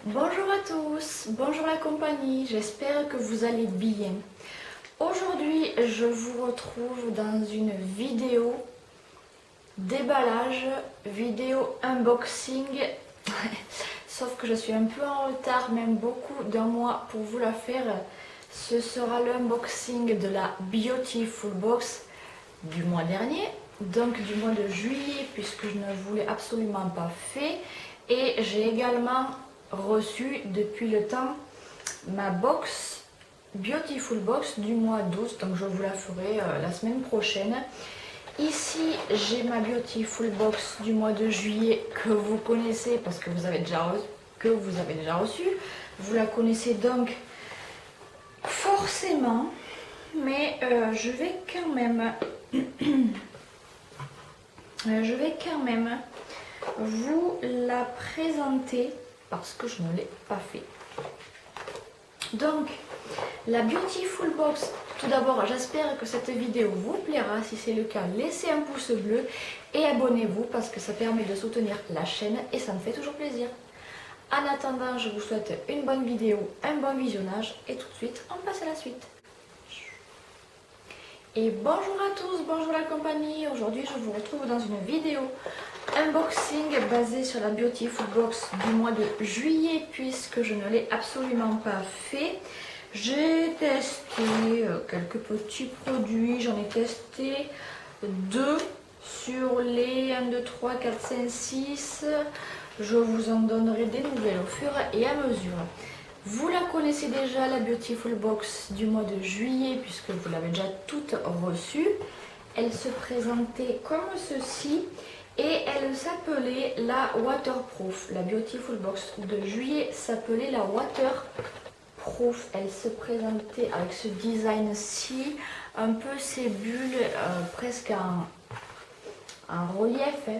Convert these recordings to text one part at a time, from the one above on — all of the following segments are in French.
Bonjour à tous, bonjour la compagnie, j'espère que vous allez bien. Aujourd'hui, je vous retrouve dans une vidéo déballage, vidéo unboxing. Sauf que je suis un peu en retard, même beaucoup d'un mois pour vous la faire. Ce sera l'unboxing de la Beautiful Box du mois dernier, donc du mois de juillet, puisque je ne vous l'ai absolument pas fait. Et j'ai également reçu depuis le temps ma box Beautiful Box du mois d'août, donc je vous la ferai la semaine prochaine. Ici j'ai ma Beautiful Box du mois de juillet que vous connaissez parce que vous avez déjà reçu. Vous la connaissez donc forcément, mais je vais quand même vous la présenter parce que je ne l'ai pas fait. Donc, la Beautiful Box, tout d'abord, j'espère que cette vidéo vous plaira. Si c'est le cas, laissez un pouce bleu et abonnez-vous parce que ça permet de soutenir la chaîne et ça me fait toujours plaisir. En attendant, je vous souhaite une bonne vidéo, un bon visionnage et tout de suite, on passe à la suite. Et bonjour à tous, bonjour la compagnie. Aujourd'hui, je vous retrouve dans une vidéo unboxing basée sur la Beautiful Box du mois de juillet puisque je ne l'ai absolument pas fait. J'ai testé quelques petits produits, j'en ai testé 2 sur les 1, 2, 3, 4, 5, 6. Je vous en donnerai des nouvelles au fur et à mesure. Vous la connaissez déjà, la Beautiful Box du mois de juillet, puisque vous l'avez déjà toute reçue. Elle se présentait comme ceci et elle s'appelait la Waterproof. La Beautiful Box de juillet s'appelait la Waterproof. Elle se présentait avec ce design-ci, un peu ces bulles presque en relief, hein,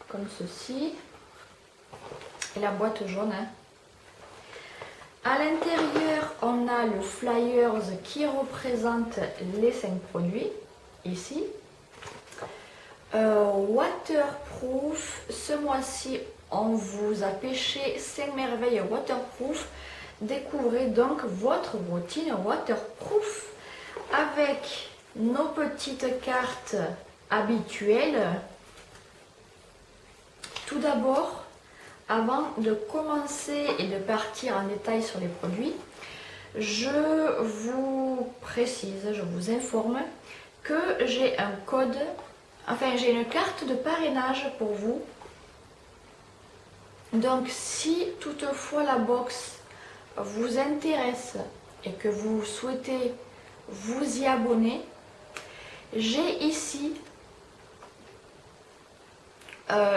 comme ceci. Et la boîte jaune. Hein. À l'intérieur, on a le flyers qui représente les 5 produits, ici. Waterproof, ce mois-ci, on vous a pêché 5 merveilles waterproof. Découvrez donc votre routine waterproof avec nos petites cartes habituelles. Tout d'abord, avant de commencer et de partir en détail sur les produits, je vous précise, je vous informe que j'ai un code, j'ai une carte de parrainage pour vous. Donc si toutefois la box vous intéresse et que vous souhaitez vous y abonner, j'ai ici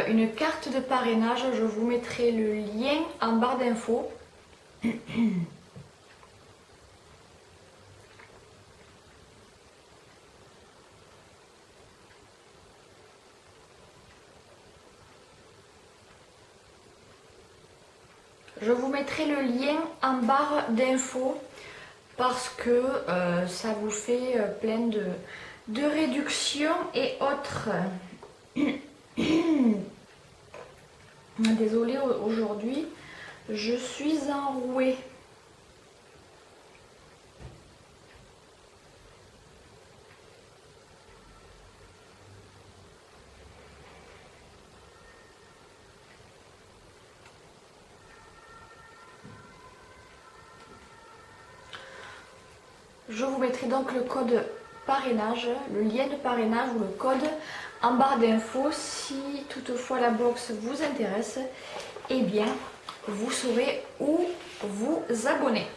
une carte de parrainage, je vous mettrai le lien en barre d'infos. Je vous mettrai le lien en barre d'infos parce que ça vous fait plein de réductions et autres. Désolée, aujourd'hui, je suis enrouée. Je vous mettrai donc le code parrainage, le lien de parrainage ou le code en barre d'infos. Si toutefois la box vous intéresse, eh bien vous saurez où vous abonner.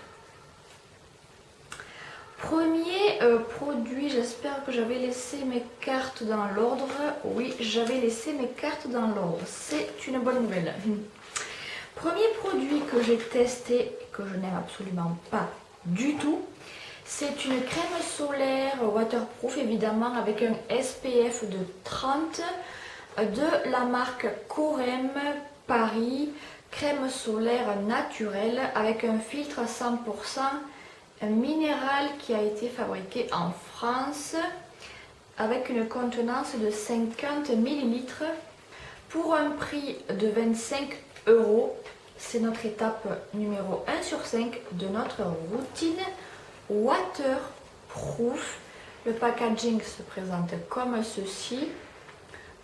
Premier produit, j'espère que j'avais laissé mes cartes dans l'ordre. Oui, j'avais laissé mes cartes dans l'ordre, c'est une bonne nouvelle. Premier produit que j'ai testé et que je n'aime absolument pas du tout, c'est une crème solaire waterproof, évidemment, avec un SPF de 30 de la marque Corem Paris. Crème solaire naturelle avec un filtre à 100% minéral qui a été fabriqué en France avec une contenance de 50 ml pour un prix de 25 €. c'est notre étape numéro 1 sur 5 de notre routine waterproof. Le packaging se présente comme ceci.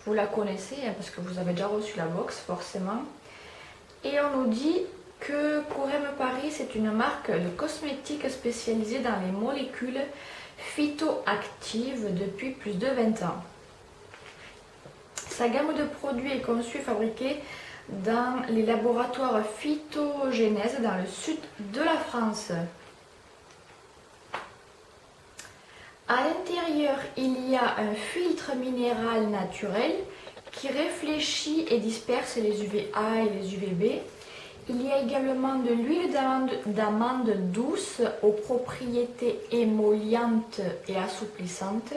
Vous la connaissez hein, parce que vous avez déjà reçu la box forcément. Et on nous dit que Corème Paris, c'est une marque de cosmétiques spécialisée dans les molécules phytoactives depuis plus de 20 ans. Sa gamme de produits est conçue et fabriquée dans les laboratoires Phytogénèse dans le sud de la France. À l'intérieur, il y a un filtre minéral naturel qui réfléchit et disperse les UVA et les UVB. Il y a également de l'huile d'amande douce aux propriétés émollientes et assouplissantes,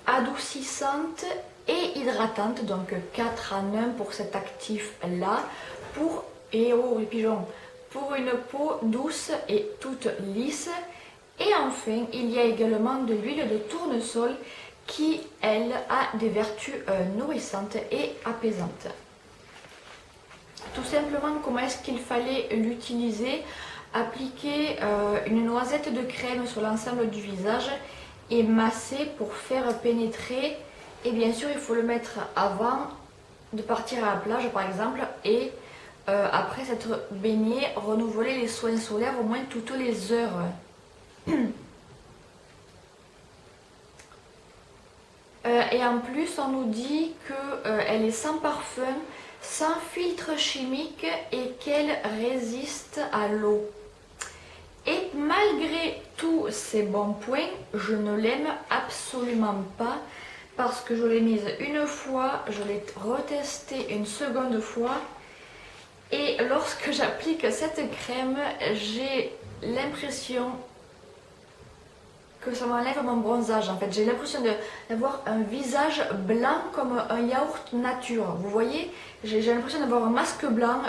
adoucissantes et hydratantes, donc 4 en 1 pour cet actif-là, pour une peau douce et toute lisse. Et enfin, il y a également de l'huile de tournesol qui, elle, a des vertus nourrissantes et apaisantes. Tout simplement, comment est-ce qu'il fallait l'utiliser? Appliquer une noisette de crème sur l'ensemble du visage et masser pour faire pénétrer. Et bien sûr, il faut le mettre avant de partir à la plage par exemple, et après s'être baigné, renouveler les soins solaires au moins toutes les heures. Et en plus, on nous dit qu'elle est sans parfum, sans filtre chimique et qu'elle résiste à l'eau. Et malgré tous ces bons points, je ne l'aime absolument pas parce que je l'ai mise une fois, je l'ai retestée une seconde fois et lorsque j'applique cette crème, j'ai l'impression que ça m'enlève mon bronzage. En fait, j'ai l'impression d'avoir un visage blanc comme un yaourt nature. Vous voyez, j'ai l'impression d'avoir un masque blanc.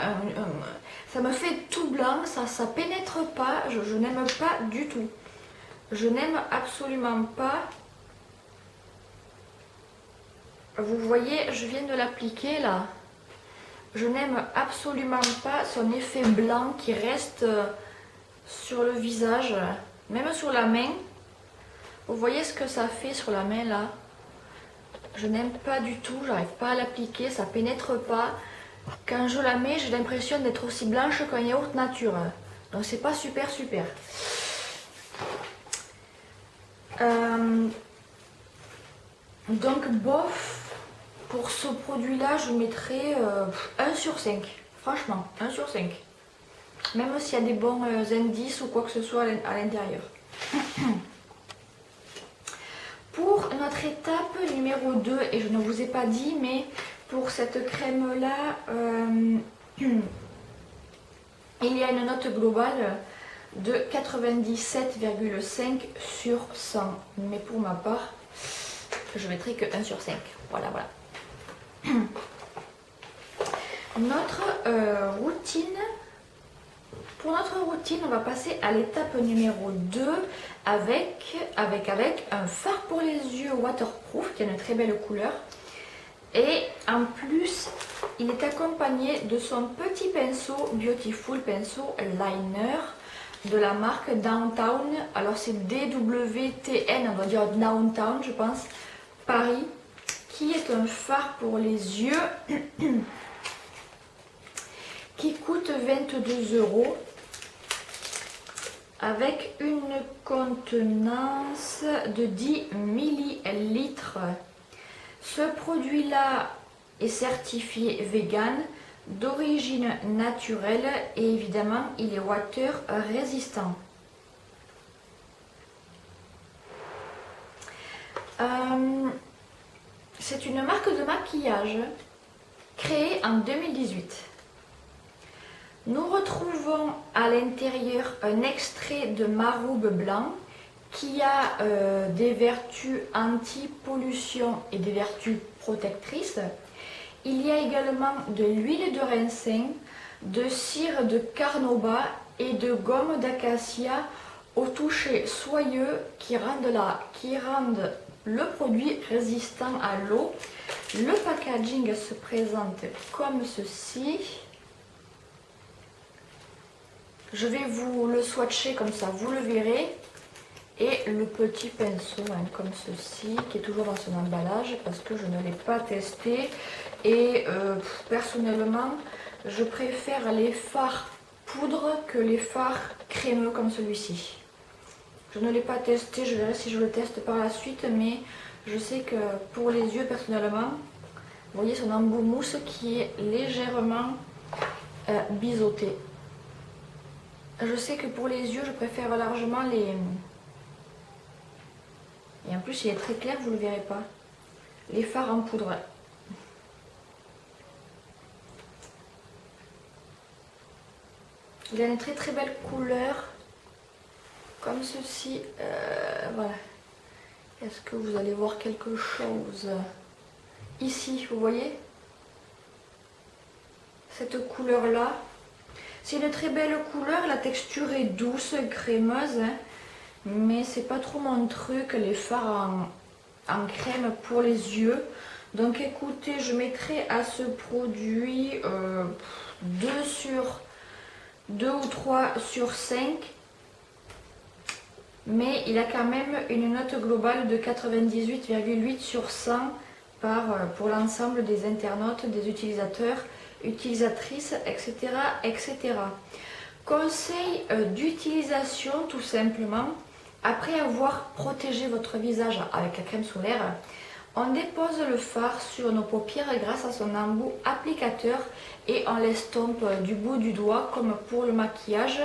Ça me fait tout blanc, ça pénètre pas. Je n'aime pas du tout. Je n'aime absolument pas. Vous voyez, je viens de l'appliquer là. Je n'aime absolument pas son effet blanc qui reste sur le visage, même sur la main. Vous voyez ce que ça fait sur la main là? Je n'aime pas du tout, j'arrive pas à l'appliquer, ça pénètre pas. Quand je la mets, j'ai l'impression d'être aussi blanche qu'un yaourt nature. Donc c'est pas super. Donc bof, pour ce produit là, je mettrais 1 sur 5. Franchement, 1 sur 5. Même s'il y a des bons indices ou quoi que ce soit à l'intérieur. Pour notre étape numéro 2, et je ne vous ai pas dit, mais pour cette crème-là, il y a une note globale de 97,5 sur 100. Mais pour ma part, je mettrai que 1 sur 5. Voilà. Notre routine. Pour notre routine, on va passer à l'étape numéro 2 avec un fard pour les yeux waterproof qui a une très belle couleur. Et en plus, il est accompagné de son petit pinceau Beautiful Pinceau Liner de la marque Downtown. Alors c'est DWTN, on va dire Downtown je pense, Paris, qui est un fard pour les yeux qui coûte 22 € avec une contenance de 10 ml. Ce produit-là est certifié vegan, d'origine naturelle et évidemment il est water résistant. C'est une marque de maquillage créée en 2018. Nous retrouvons à l'intérieur un extrait de maroube blanc qui a des vertus anti-pollution et des vertus protectrices. Il y a également de l'huile de ricin, de cire de carnauba et de gomme d'acacia au toucher soyeux qui rendent le produit résistant à l'eau. Le packaging se présente comme ceci. Je vais vous le swatcher comme ça, vous le verrez. Et le petit pinceau comme ceci, qui est toujours dans son emballage parce que je ne l'ai pas testé. Et personnellement, je préfère les fards poudre que les fards crémeux comme celui-ci. Je ne l'ai pas testé, je verrai si je le teste par la suite, mais je sais que pour les yeux personnellement, vous voyez son embout mousse qui est légèrement biseauté. Je sais que pour les yeux, je préfère largement les... Et en plus, il est très clair, vous ne le verrez pas. Les fards en poudre. Il a une très très belle couleur. Comme ceci. Voilà. Est-ce que vous allez voir quelque chose? Ici, vous voyez? Cette couleur-là. C'est une très belle couleur. La texture est douce, crémeuse. Mais c'est pas trop mon truc, les fards en crème pour les yeux. Donc écoutez, je mettrai à ce produit 2 ou 3 sur 5. Mais il a quand même une note globale de 98,8 sur 100 pour l'ensemble des internautes, des utilisateurs, utilisatrices, etc. etc. Conseil d'utilisation tout simplement. Après avoir protégé votre visage avec la crème solaire, on dépose le fard sur nos paupières grâce à son embout applicateur et on l'estompe du bout du doigt comme pour le maquillage.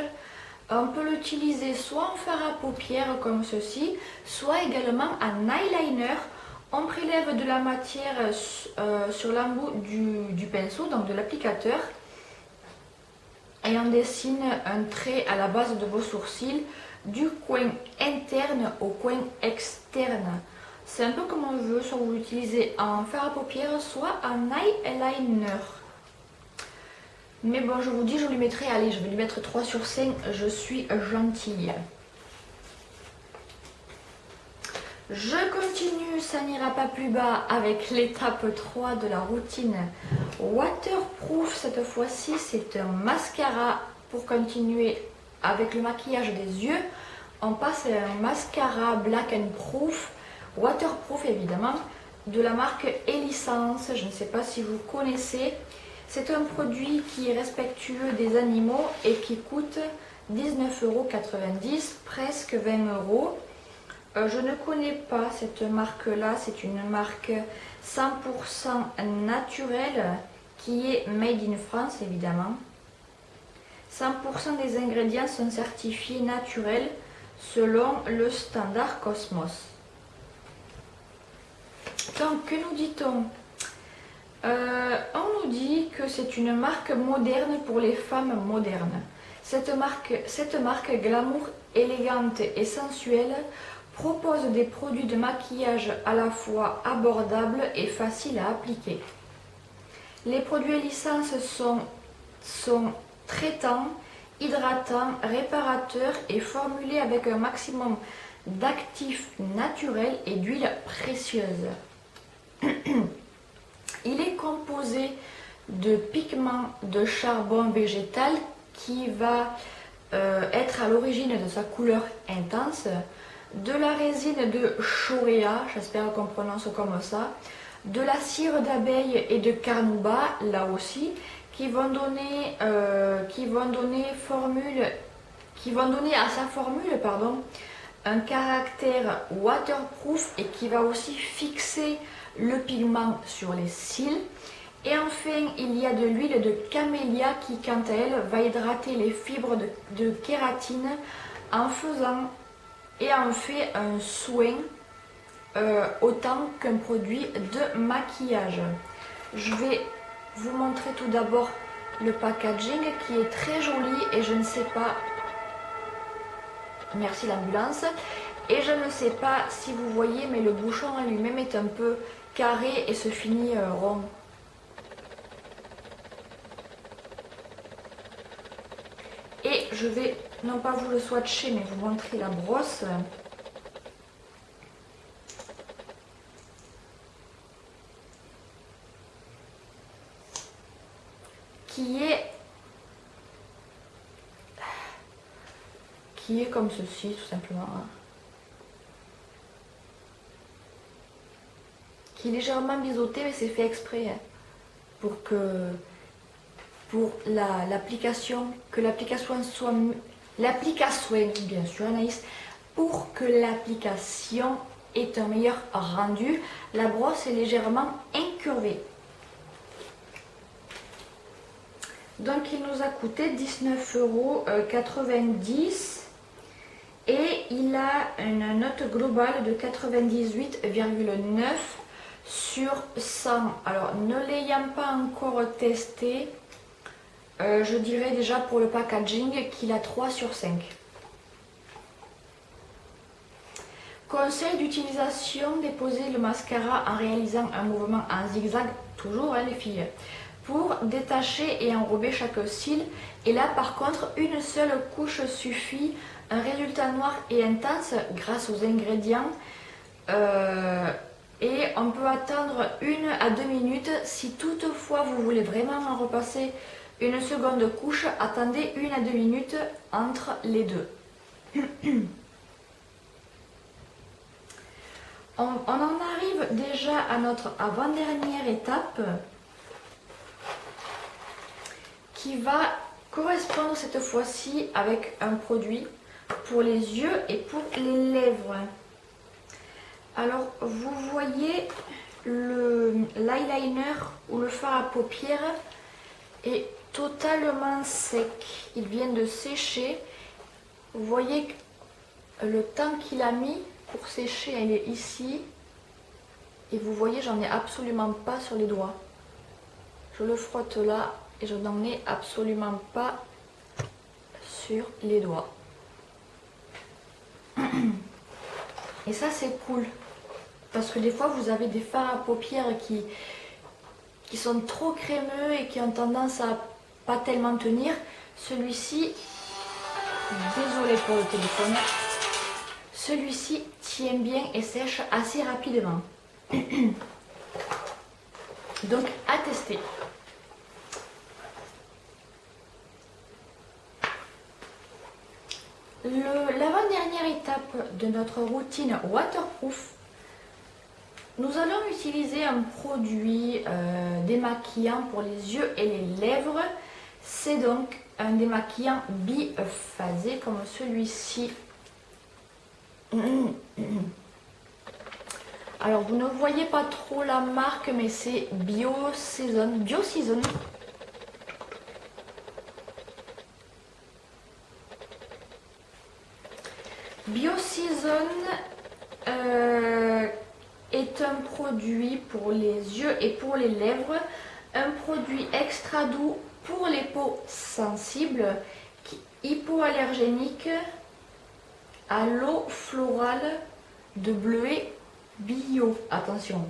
On peut l'utiliser soit en fard à paupières comme ceci, soit également en eyeliner. On prélève de la matière sur l'embout du pinceau, donc de l'applicateur. Et on dessine un trait à la base de vos sourcils du coin interne au coin externe. C'est un peu comme on veut, soit vous l'utilisez en fard à paupières, soit en eyeliner. Mais bon, je vous dis, je lui mettrai, allez, je vais lui mettre 3 sur 5, je suis gentille. Je continue, ça n'ira pas plus bas, avec l'étape 3 de la routine waterproof. Cette fois-ci, c'est un mascara pour continuer avec le maquillage des yeux. On passe à un mascara Black and Proof, waterproof évidemment, de la marque Elisance. Je ne sais pas si vous connaissez. C'est un produit qui est respectueux des animaux et qui coûte 19,90 €, presque 20 €. Je ne connais pas cette marque-là, c'est une marque 100% naturelle qui est made in France évidemment. 100% des ingrédients sont certifiés naturels selon le standard Cosmos. Donc, que nous dit-on? On nous dit que c'est une marque moderne pour les femmes modernes. Cette marque glamour, élégante et sensuelle propose des produits de maquillage à la fois abordables et faciles à appliquer. Les produits Elisance sont traitants, hydratants, réparateurs et formulés avec un maximum d'actifs naturels et d'huiles précieuses. Il est composé de pigments de charbon végétal qui va être à l'origine de sa couleur intense, de la résine de choréa, j'espère qu'on prononce comme ça, de la cire d'abeille et de carnauba, là aussi, qui vont donner à sa formule un caractère waterproof et qui va aussi fixer le pigment sur les cils. Et enfin, il y a de l'huile de camélia qui, quant à elle, va hydrater les fibres de kératine en fait un soin autant qu'un produit de maquillage. Je vais vous montrer tout d'abord le packaging qui est très joli et je ne sais pas... Merci l'ambulance. Et je ne sais pas si vous voyez, mais le bouchon en lui-même est un peu carré et se finit rond. Et je vais, non pas vous le swatcher, mais vous montrer la brosse. qui est comme ceci tout simplement, hein. Qui est légèrement biseauté, mais c'est fait exprès, hein, pour l'application, que l'application soit bien sûr Anaïs, pour que l'application ait un meilleur rendu. La brosse est légèrement incurvée. Donc il nous a coûté 19,90 € et il a une note globale de 98,9 sur 100. Alors ne l'ayant pas encore testé, je dirais déjà pour le packaging qu'il a 3 sur 5. Conseil d'utilisation: déposer le mascara en réalisant un mouvement en zigzag, toujours hein, les filles, pour détacher et enrober chaque cil. Et là par contre une seule couche suffit. Un résultat noir et intense grâce aux ingrédients. Et on peut attendre 1 à 2 minutes. Si toutefois vous voulez vraiment en repasser une seconde couche, attendez 1 à 2 minutes entre les deux. On en arrive déjà à notre avant-dernière étape qui va correspondre cette fois-ci avec un produit pour les yeux et pour les lèvres. Alors vous voyez l'eyeliner ou le fard à paupières est totalement sec. Il vient de sécher. Vous voyez le temps qu'il a mis pour sécher, elle est ici. Et vous voyez, j'en ai absolument pas sur les doigts. Je le frotte là et je n'en ai absolument pas sur les doigts. Et ça c'est cool. Parce que des fois vous avez des fards à paupières qui sont trop crémeux et qui ont tendance à pas tellement tenir. Celui-ci, désolé pour le téléphone, celui-ci tient bien et sèche assez rapidement. Donc à tester. L'avant-dernière étape de notre routine waterproof, nous allons utiliser un produit démaquillant pour les yeux et les lèvres. C'est donc un démaquillant biphasé comme celui-ci. Alors vous ne voyez pas trop la marque, mais c'est Bioseason. Bioseason est un produit pour les yeux et pour les lèvres, un produit extra doux pour les peaux sensibles, hypoallergénique, à l'eau florale de bleuet bio. Attention.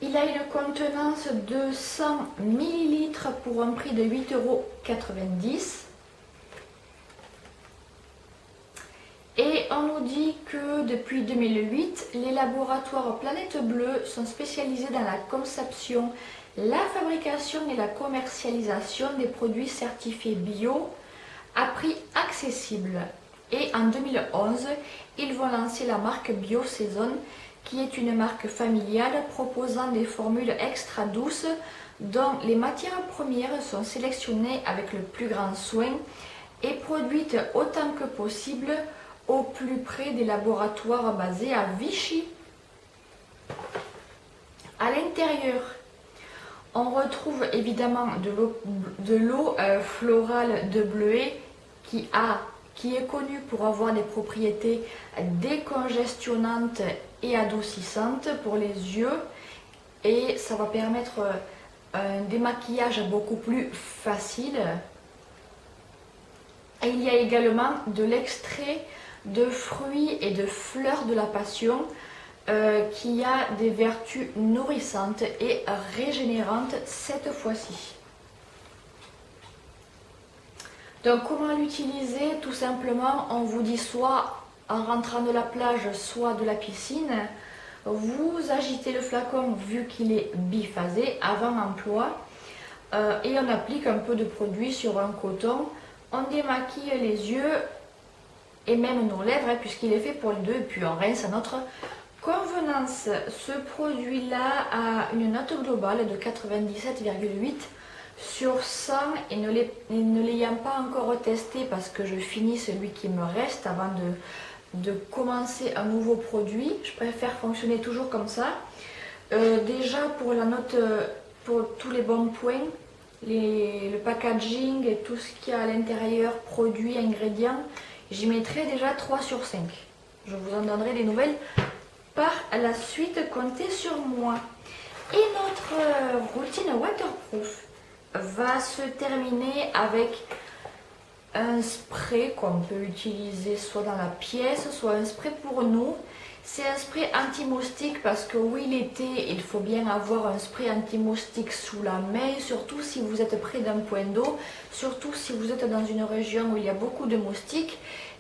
Il a une contenance de 100 ml pour un prix de 8,90 €. Et on nous dit que depuis 2008, les laboratoires Planète Bleue sont spécialisés dans la conception, la fabrication et la commercialisation des produits certifiés bio à prix accessible. Et en 2011, ils vont lancer la marque Bioseason, qui est une marque familiale proposant des formules extra douces dont les matières premières sont sélectionnées avec le plus grand soin et produites autant que possible au plus près des laboratoires basés à Vichy. À l'intérieur, on retrouve évidemment de l'eau florale de bleuet qui est connue pour avoir des propriétés décongestionnantes et adoucissantes pour les yeux, et ça va permettre un démaquillage beaucoup plus facile. Et il y a également de l'extrait de fruits et de fleurs de la passion qui a des vertus nourrissantes et régénérantes cette fois-ci. Donc comment l'utiliser? Tout simplement, on vous dit soit en rentrant de la plage, soit de la piscine. vous agitez le flacon vu qu'il est biphasé avant emploi et on applique un peu de produit sur un coton. On démaquille les yeux et même nos lèvres puisqu'il est fait pour les deux et puis on rince à notre convenance. Ce produit-là a une note globale de 97,8 sur 100 et ne l'ayant pas encore testé parce que je finis celui qui me reste avant de commencer un nouveau produit, je préfère fonctionner toujours comme ça. Déjà pour la note, pour tous les bons points, le packaging et tout ce qu'il y a à l'intérieur, produits, ingrédients, j'y mettrai déjà 3 sur 5. Je vous en donnerai des nouvelles par la suite, comptez sur moi. Et notre routine waterproof va se terminer avec un spray qu'on peut utiliser soit dans la pièce, soit un spray pour nous. C'est un spray anti-moustique parce que oui, l'été, il faut bien avoir un spray anti-moustique sous la main, surtout si vous êtes près d'un point d'eau, surtout si vous êtes dans une région où il y a beaucoup de moustiques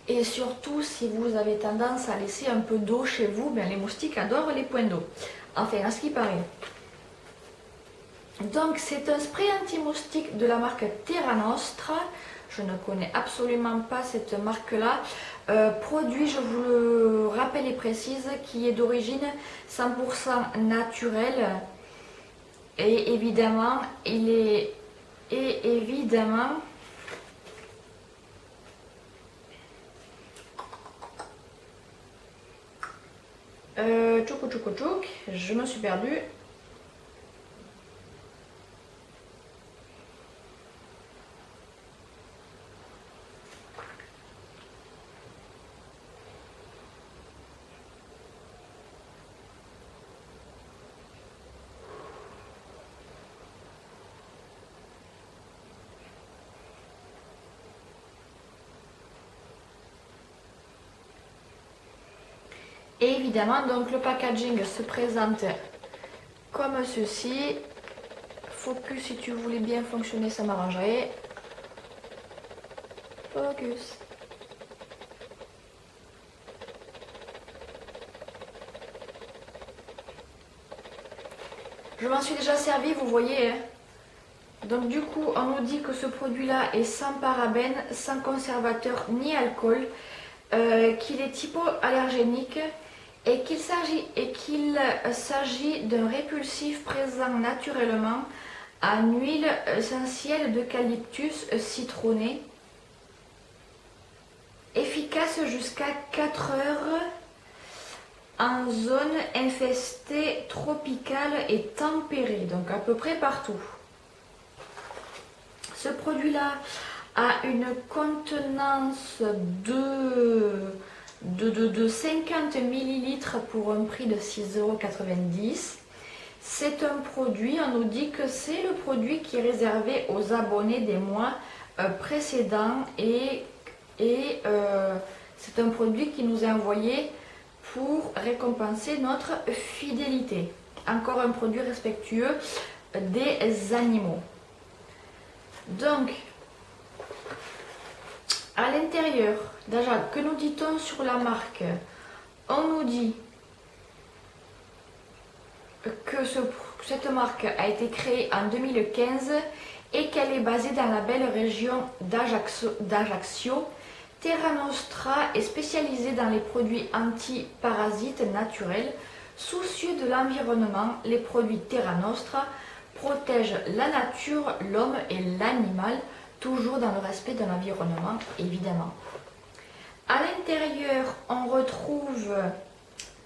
et surtout si vous avez tendance à laisser un peu d'eau chez vous, bien les moustiques adorent les points d'eau. Enfin, à ce qui paraît. Donc, c'est un spray anti-moustique de la marque Terra Nostra. Je ne connais absolument pas cette marque-là. Produit, je vous le rappelle et précise, qui est d'origine 100% naturelle. Et évidemment, je me suis perdue. Et évidemment, donc le packaging se présente comme ceci. Focus, si tu voulais bien fonctionner, ça m'arrangerait. Focus. Je m'en suis déjà servi, vous voyez. Donc du coup, on nous dit que ce produit-là est sans parabènes, sans conservateur ni alcool, qu'il est hypoallergénique et qu'il s'agit d'un répulsif présent naturellement en huile essentielle d'eucalyptus citronné, efficace jusqu'à 4 heures en zone infestée tropicale et tempérée, donc à peu près partout. Ce produit-là a une contenance de 50 ml pour un prix de 6,90 €. C'est un produit, on nous dit que c'est le produit qui est réservé aux abonnés des mois précédents et c'est un produit qui nous est envoyé pour récompenser notre fidélité. Encore un produit respectueux des animaux. Donc, à l'intérieur, déjà, que nous dit-on sur la marque? On nous dit que cette marque a été créée en 2015 et qu'elle est basée dans la belle région d'Ajaccio. Terra Nostra est spécialisée dans les produits anti-parasites naturels. Soucieux de l'environnement, les produits Terra Nostra protègent la nature, l'homme et l'animal, toujours dans le respect de l'environnement, évidemment. À l'intérieur, on retrouve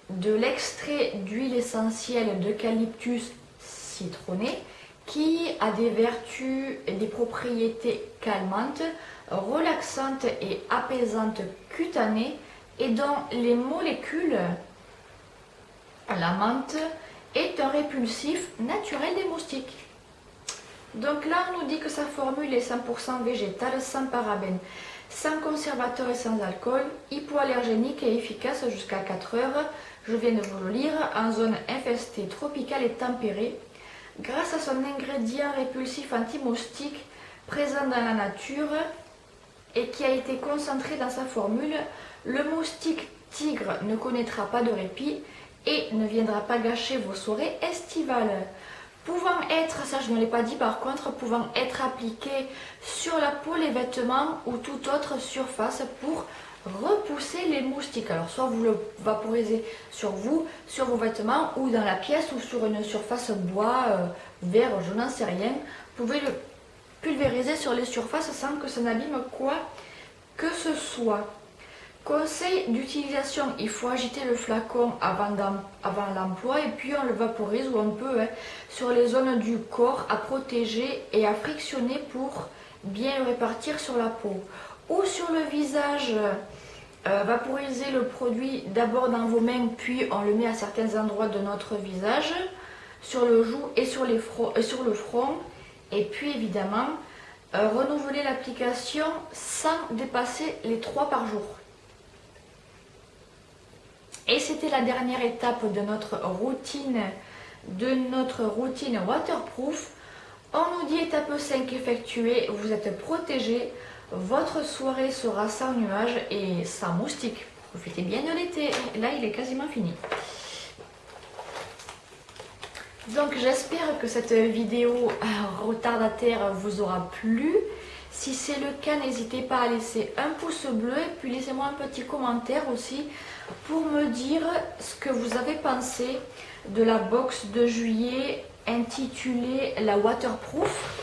de l'extrait d'huile essentielle d'eucalyptus citronné qui a des vertus et des propriétés calmantes, relaxantes et apaisantes cutanées et dont les molécules, la menthe, est un répulsif naturel des moustiques. Donc là, on nous dit que sa formule est 100% végétale, sans parabènes, sans conservateur et sans alcool, hypoallergénique et efficace jusqu'à 4 heures. Je viens de vous le lire, en zone infestée, tropicale et tempérée. Grâce à son ingrédient répulsif anti-moustique présent dans la nature et qui a été concentré dans sa formule, le moustique tigre ne connaîtra pas de répit et ne viendra pas gâcher vos soirées estivales. Pouvant être, ça je ne l'ai pas dit par contre, pouvant être appliqué sur la peau, les vêtements ou toute autre surface pour repousser les moustiques. Alors soit vous le vaporisez sur vous, sur vos vêtements ou dans la pièce ou sur une surface bois, verre, je n'en sais rien. Vous pouvez le pulvériser sur les surfaces sans que ça n'abîme quoi que ce soit. Conseil d'utilisation, il faut agiter le flacon avant l'emploi et puis on le vaporise ou on peut sur les zones du corps à protéger et à frictionner pour bien le répartir sur la peau. Ou sur le visage, vaporiser le produit d'abord dans vos mains puis on le met à certains endroits de notre visage, sur le joue et sur le front. Et puis évidemment, renouveler l'application sans dépasser les 3 par jour. Et c'était la dernière étape de notre routine waterproof. On nous dit étape 5 effectuée, vous êtes protégé, votre soirée sera sans nuages et sans moustiques. Profitez bien de l'été, là il est quasiment fini. Donc j'espère que cette vidéo retardataire vous aura plu. Si c'est le cas, n'hésitez pas à laisser un pouce bleu et puis laissez-moi un petit commentaire aussi pour me dire ce que vous avez pensé de la box de juillet intitulée la waterproof.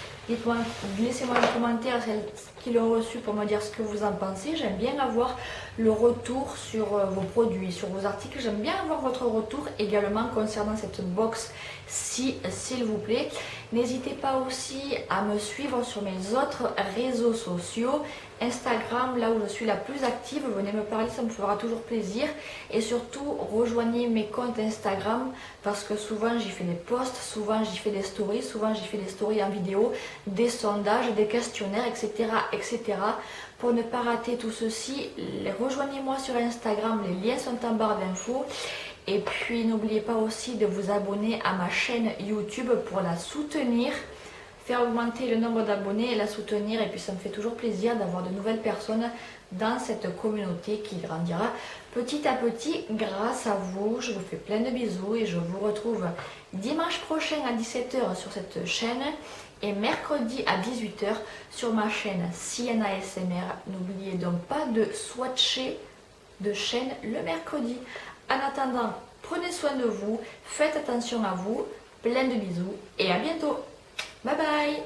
Laissez-moi un commentaire, celles qui l'ont reçu, pour me dire ce que vous en pensez. J'aime bien avoir le retour sur vos produits, sur vos articles. J'aime bien avoir votre retour également concernant cette box, s'il vous plaît. N'hésitez pas aussi à me suivre sur mes autres réseaux sociaux. Instagram, là où je suis la plus active, venez me parler, ça me fera toujours plaisir. Et surtout, rejoignez mes comptes Instagram parce que souvent j'y fais des posts, souvent j'y fais des stories, souvent j'y fais des stories en vidéo, des sondages, des questionnaires, etc. etc. Pour ne pas rater tout ceci, rejoignez-moi sur Instagram, les liens sont en barre d'infos. Et puis n'oubliez pas aussi de vous abonner à ma chaîne YouTube pour la soutenir, faire augmenter le nombre d'abonnés et la soutenir. Et puis ça me fait toujours plaisir d'avoir de nouvelles personnes dans cette communauté qui grandira petit à petit grâce à vous. Je vous fais plein de bisous et je vous retrouve dimanche prochain à 17 h sur cette chaîne et mercredi à 18 h sur ma chaîne Sienna ASMR. N'oubliez donc pas de swatcher de chaîne le mercredi. En attendant, prenez soin de vous, faites attention à vous, plein de bisous et à bientôt. Bye bye.